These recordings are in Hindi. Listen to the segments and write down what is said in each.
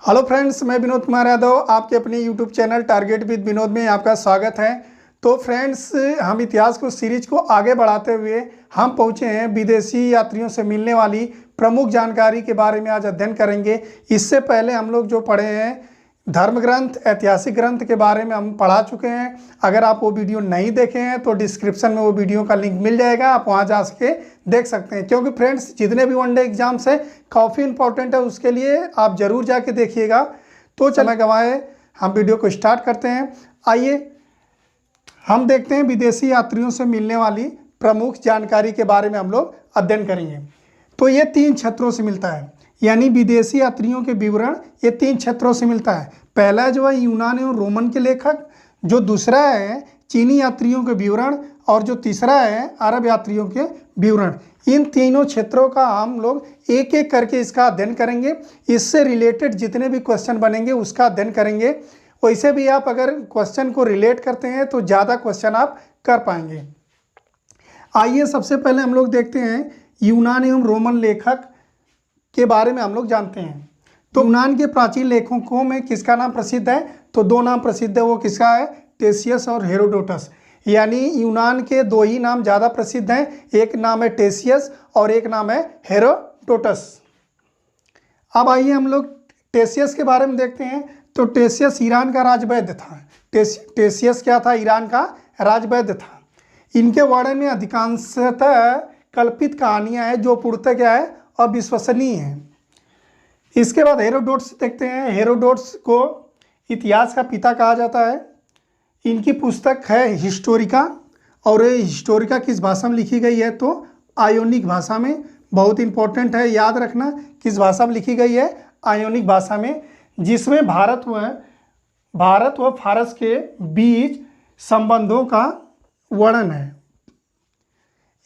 हेलो फ्रेंड्स, मैं विनोद कुमार यादव आपके अपने YouTube channel target with Vinod में आपका स्वागत है। तो फ्रेंड्स, हम इतिहास को सीरीज को आगे बढ़ाते हुए हम पहुंचे हैं विदेशी यात्रियों से मिलने वाली प्रमुख जानकारी के बारे में आज अध्ययन करेंगे। इससे पहले हम लोग जो पढ़े हैं धर्म ग्रंथ, ऐतिहासिक ग्रंथ के बारे में हम पढ़ा चुके हैं। अगर आप वो वीडियो नहीं देखे हैं तो डिस्क्रिप्शन में वो वीडियो का लिंक मिल जाएगा, आप वहाँ जा सके देख सकते हैं। क्योंकि फ्रेंड्स, जितने भी वनडे एग्जाम्स है काफ़ी इंपॉर्टेंट है, उसके लिए आप ज़रूर जाके देखिएगा। तो चला गवाए, हम वीडियो को स्टार्ट करते हैं। आइए हम देखते हैं विदेशी यात्रियों से मिलने वाली प्रमुख जानकारी के बारे में हम लोग अध्ययन करेंगे। तो ये 3 क्षेत्रों से मिलता है, यानी विदेशी यात्रियों के विवरण ये 3 क्षेत्रों से मिलता है। पहला जो है यूनान एवं रोमन के लेखक, जो दूसरा है चीनी यात्रियों के विवरण, और जो तीसरा है अरब यात्रियों के विवरण। इन तीनों क्षेत्रों का हम लोग एक एक करके इसका अध्ययन करेंगे। इससे रिलेटेड जितने भी क्वेश्चन बनेंगे उसका अध्ययन करेंगे। वैसे भी आप अगर क्वेश्चन को रिलेट करते हैं तो ज़्यादा क्वेश्चन आप कर पाएंगे। आइए सबसे पहले हम लोग देखते हैं यूनान एवं रोमन लेखक के बारे में हम लोग जानते हैं। तो यूनान के प्राचीन लेखकों में किसका नाम प्रसिद्ध है? तो 2 नाम प्रसिद्ध है। वो किसका है? टेशियस और हेरोडोटस। यानी यूनान के 2 ही नाम ज़्यादा प्रसिद्ध हैं, एक नाम है टेशियस और एक नाम है हेरोडोटस। अब आइए हम लोग टेशियस के बारे में देखते हैं। तो टेशियस ईरान का राजवैद्य था। टेशियस क्या था? ईरान का राजवैद्य था। इनके वर्णन में अधिकांशतः कल्पित कहानियाँ हैं जो पूर्णतः क्या है? अविश्वसनीय है। इसके बाद हेरोडोटस देखते हैं। हेरोडोटस को इतिहास का पिता कहा जाता है। इनकी पुस्तक है हिस्टोरिका, और ये हिस्टोरिका किस भाषा में लिखी गई है? तो आयोनिक भाषा में। बहुत इंपॉर्टेंट है, याद रखना किस भाषा में लिखी गई है? आयोनिक भाषा में, जिसमें भारत व फारस के बीच संबंधों का वर्णन है।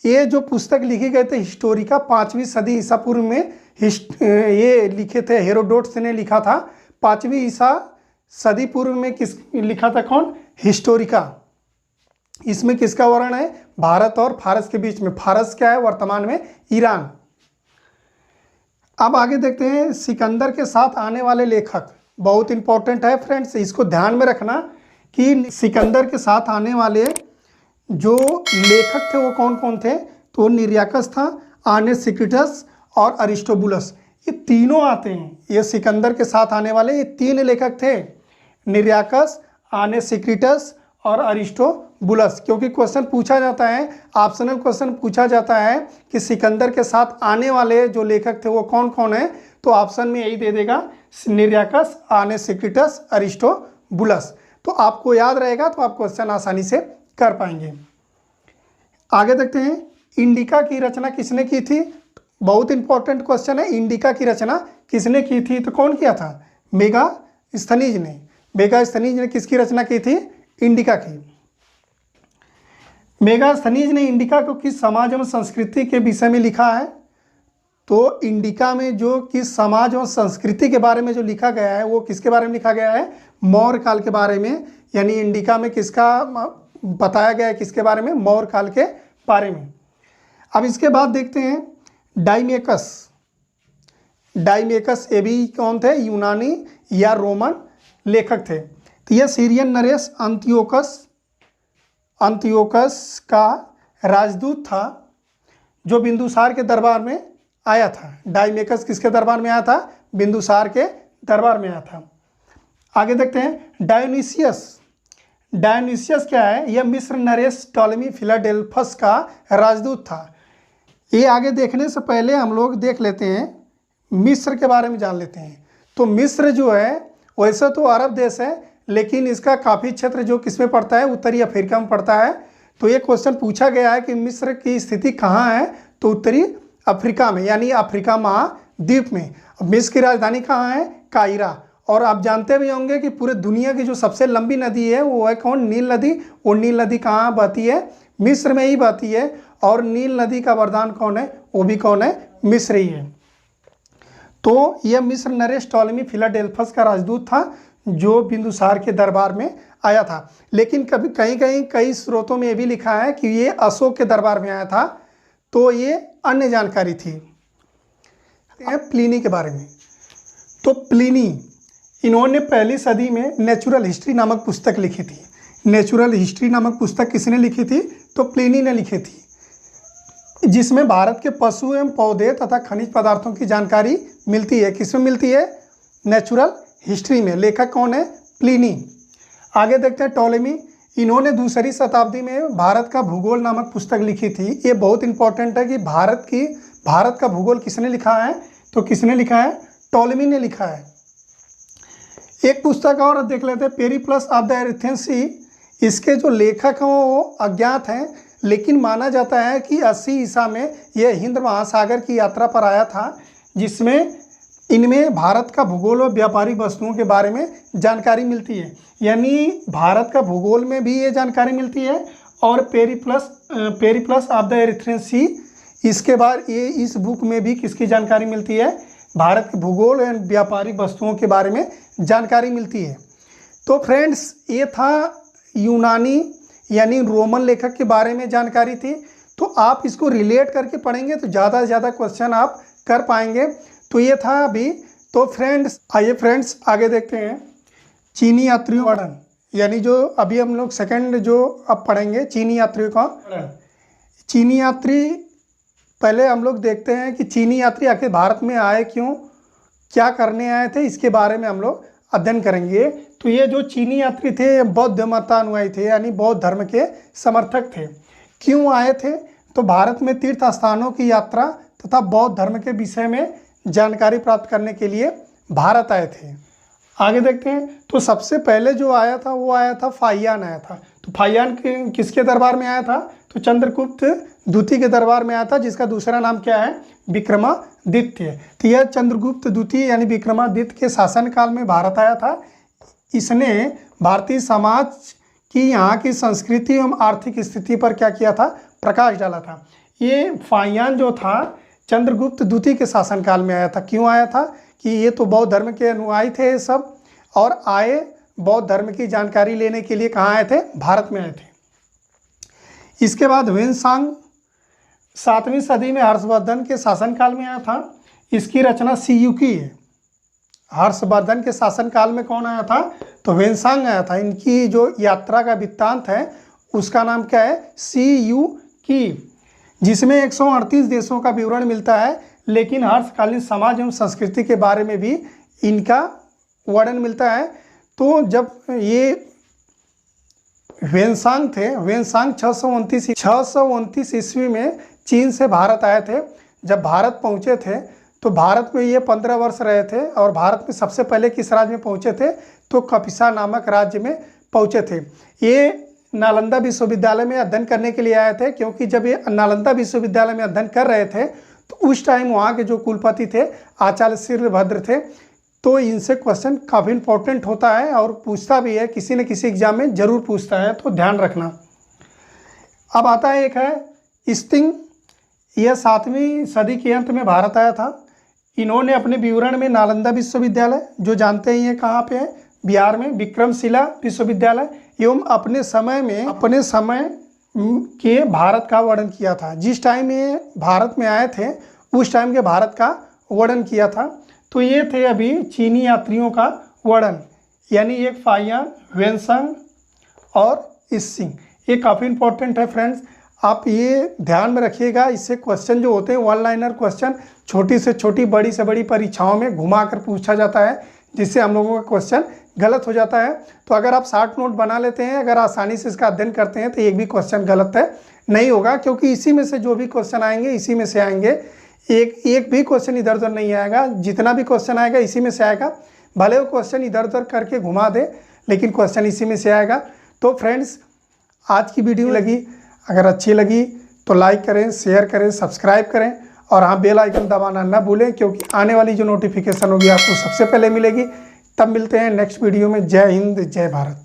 ये जो पुस्तक लिखी गई थी हिस्टोरिका 5वीं सदी ईसा पूर्व में ये लिखे थे। हेरोडोटस ने लिखा था 5वीं ईसा सदी पूर्व में। किस लिखा था? कौन? हिस्टोरिका। इसमें किसका वर्णन है? भारत और फारस के बीच में। फारस क्या है? वर्तमान में ईरान। अब आगे देखते हैं सिकंदर के साथ आने वाले लेखक। बहुत इंपॉर्टेंट है फ्रेंड्स, इसको ध्यान में रखना कि सिकंदर के साथ आने वाले जो लेखक थे वो कौन कौन थे? तो निरियाकस था, आनेसिक्रिटस और अरिस्टोबुलस। ये तीनों आते हैं। ये सिकंदर के साथ आने वाले ये 3 लेखक थे, निरियाकस, आनेसिक्रिटस और अरिस्टोबुलस। क्योंकि क्वेश्चन पूछा जाता है, ऑप्शनल क्वेश्चन पूछा जाता है कि सिकंदर के साथ आने वाले जो लेखक थे वो कौन कौन है, तो ऑप्शन में यही दे देगा, निरियाकस, आनेसिक्रिटस, अरिस्टोबुलस। तो आपको याद रहेगा तो आप क्वेश्चन आसानी से कर पाएंगे। आगे देखते हैं इंडिका की रचना किसने की थी? बहुत इंपॉर्टेंट क्वेश्चन है। इंडिका की रचना किसने की थी? तो कौन किया था? मेगास्थनीज ने। मेगास्थनीज ने किसकी रचना की थी? इंडिका की। मेगास्थनीज ने इंडिका को किस समाज एवं संस्कृति के विषय में लिखा है? तो इंडिका में जो किस समाज और संस्कृति के बारे में जो लिखा गया है वो किसके बारे में लिखा गया है? मौर्य काल के बारे में। यानी इंडिका में किसका बताया गया है? किसके बारे में? मौर्य काल के बारे में। अब इसके बाद देखते हैं डाइमेकस। डाइमेकस ये भी कौन थे? यूनानी या रोमन लेखक थे। तो यह सीरियन नरेश अंतियोकस का राजदूत था जो बिंदुसार के दरबार में आया था। डाइमेकस किसके दरबार में आया था? बिंदुसार के दरबार में आया था। आगे देखते हैं डायोनिसियस। डायोनिसियस क्या है? यह मिस्र नरेश टॉलेमी फिलाडेल्फस का राजदूत था। ये आगे देखने से पहले हम लोग देख लेते हैं मिस्र के बारे में, जान लेते हैं। तो मिस्र जो है वैसे तो अरब देश है, लेकिन इसका काफ़ी क्षेत्र जो किस में पड़ता है? उत्तरी अफ्रीका में पड़ता है। तो ये क्वेश्चन पूछा गया है कि मिस्र की स्थिति कहाँ है? तो उत्तरी अफ्रीका में, यानी अफ्रीका महाद्वीप में। मिस्र की राजधानी कहाँ है? कायरा। और आप जानते भी होंगे कि पूरे दुनिया की जो सबसे लंबी नदी है वो है कौन? नील नदी। और नील नदी कहाँ बहती है? मिस्र में ही बहती है। और नील नदी का वरदान कौन है? वो भी कौन है? मिस्र ही है। तो यह मिस्र नरेश टॉलेमी फिलाडेल्फस का राजदूत था जो बिंदुसार के दरबार में आया था। लेकिन कई स्रोतों में ये भी लिखा है कि ये अशोक के दरबार में आया था। तो ये अन्य जानकारी थी। प्लिनी के बारे में। तो प्लिनी इन्होंने पहली सदी में नेचुरल हिस्ट्री नामक पुस्तक लिखी थी। नेचुरल हिस्ट्री नामक पुस्तक किसने लिखी थी? तो प्लिनी ने लिखी थी, जिसमें भारत के पशु एवं पौधे तथा खनिज पदार्थों की जानकारी मिलती है। किसमें मिलती है? नेचुरल हिस्ट्री में। लेखक कौन है? प्लिनी। आगे देखते हैं टॉलेमी। इन्होंने दूसरी शताब्दी में भारत का भूगोल नामक पुस्तक लिखी थी। ये बहुत इंपॉर्टेंट है कि भारत का भूगोल किसने लिखा है? तो किसने लिखा है? टॉलेमी ने लिखा है। एक पुस्तक और देख लेते हैं, पेरिप्लस ऑफ द एरिथ्रियन सी। इसके जो लेखक हैं वो अज्ञात हैं, लेकिन माना जाता है कि 80 ईसा में यह हिंद महासागर की यात्रा पर आया था, जिसमें इनमें भारत का भूगोल और व्यापारिक वस्तुओं के बारे में जानकारी मिलती है। यानी भारत का भूगोल में भी ये जानकारी मिलती है और पेरिप्लस ऑफ द एरिथ्रियन सी, इसके बाद ये इस बुक में भी किसकी जानकारी मिलती है? भारत के भूगोल और व्यापारिक वस्तुओं के बारे में जानकारी मिलती है। तो फ्रेंड्स, ये था यूनानी यानी रोमन लेखक के बारे में जानकारी थी। तो आप इसको रिलेट करके पढ़ेंगे तो ज़्यादा से ज़्यादा क्वेश्चन आप कर पाएंगे। तो ये था अभी। तो फ्रेंड्स, आइए फ्रेंड्स आगे देखते हैं चीनी यात्रियों का वर्णन, यानी जो अभी हम लोग सेकंड जो अब पढ़ेंगे चीनी यात्रियों का वर्णन। चीनी यात्री, पहले हम लोग देखते हैं कि चीनी यात्री आखिर भारत में आए क्यों, क्या करने आए थे, इसके बारे में हम लोग अध्ययन करेंगे। तो ये जो चीनी यात्री थे बौद्ध मतानुयायी थे, यानी बौद्ध धर्म के समर्थक थे। क्यों आए थे? तो भारत में तीर्थ स्थानों की यात्रा तथा बौद्ध धर्म के विषय में जानकारी प्राप्त करने के लिए भारत आए थे। आगे देखते हैं। तो सबसे पहले जो आया था वो आया था फाहियान आया था। तो फाहियान किसके दरबार में आया था? तो चंद्रगुप्त द्वितीय के दरबार में आया था, जिसका दूसरा नाम क्या है? विक्रमादित्य। तो यह चंद्रगुप्त द्वितीय यानी विक्रमादित्य के शासनकाल में भारत आया था। इसने भारतीय समाज की यहाँ की संस्कृति एवं आर्थिक स्थिति पर क्या किया था? प्रकाश डाला था। ये फाहियान जो था चंद्रगुप्त द्वितीय के शासनकाल में आया था। क्यों आया था? कि ये तो बौद्ध धर्म के अनुयायी थे ये सब, और आए बौद्ध धर्म की जानकारी लेने के लिए कहाँ आए थे? भारत में आए थे। इसके बाद ह्वेनसांग 7वीं सदी में हर्षवर्धन के शासनकाल में आया था। इसकी रचना सीयू की है। हर्षवर्धन के शासनकाल में कौन आया था? तो ह्वेनसांग आया था। इनकी जो यात्रा का वृत्तांत है उसका नाम क्या है? सीयू की, जिसमें 138 देशों का विवरण मिलता है, लेकिन हर्षकालीन समाज एवं संस्कृति के बारे में भी इनका वर्णन मिलता है। तो जब ये ह्वेनसांग थे, ह्वेनसांग 629 ईस्वी में चीन से भारत आए थे। जब भारत पहुँचे थे तो भारत में ये 15 वर्ष रहे थे, और भारत में सबसे पहले किस राज्य में पहुँचे थे? तो कपिसा नामक राज्य में पहुँचे थे। ये नालंदा विश्वविद्यालय में अध्ययन करने के लिए आए थे, क्योंकि जब ये नालंदा विश्वविद्यालय में अध्ययन कर रहे थे तो उस टाइम वहाँ के जो कुलपति थे आचार्य शीलभद्र थे। तो इनसे क्वेश्चन काफ़ी इंपॉर्टेंट होता है और पूछता भी है, किसी न किसी एग्जाम में जरूर पूछता है, तो ध्यान रखना। अब आता है एक है स्टिंग। यह 7वीं सदी के अंत में भारत आया था। इन्होंने अपने विवरण में नालंदा विश्वविद्यालय, जो जानते ही हैं कहाँ पे है, बिहार में, विक्रमशिला विश्वविद्यालय एवं अपने समय के भारत का वर्णन किया था। जिस टाइम ये भारत में आए थे उस टाइम के भारत का वर्णन किया था। तो ये थे अभी चीनी यात्रियों का वर्णन, यानी एक फाहियान, ह्वेनसांग और स्टिंग। ये काफ़ी इंपॉर्टेंट है फ्रेंड्स, आप ये ध्यान में रखिएगा। इससे क्वेश्चन जो होते हैं वन लाइनर क्वेश्चन छोटी से छोटी, बड़ी से बड़ी परीक्षाओं में घुमा कर पूछा जाता है, जिससे हम लोगों का क्वेश्चन गलत हो जाता है। तो अगर आप शॉर्ट नोट बना लेते हैं, अगर आसानी से इसका अध्ययन करते हैं, तो एक भी क्वेश्चन गलत है नहीं होगा, क्योंकि इसी में से जो भी क्वेश्चन आएंगे इसी में से आएंगे। एक भी क्वेश्चन इधर उधर नहीं आएगा, जितना भी क्वेश्चन आएगा इसी में से आएगा। भले वो क्वेश्चन इधर उधर करके घुमा दे, लेकिन क्वेश्चन इसी में से आएगा। तो फ्रेंड्स, आज की वीडियो लगी, अगर अच्छी लगी तो लाइक करें, शेयर करें, सब्सक्राइब करें, और हाँ, बेल आइकन दबाना ना भूलें, क्योंकि आने वाली जो नोटिफिकेशन होगी आपको सबसे पहले मिलेगी। तब मिलते हैं नेक्स्ट वीडियो में। जय हिंद, जय भारत।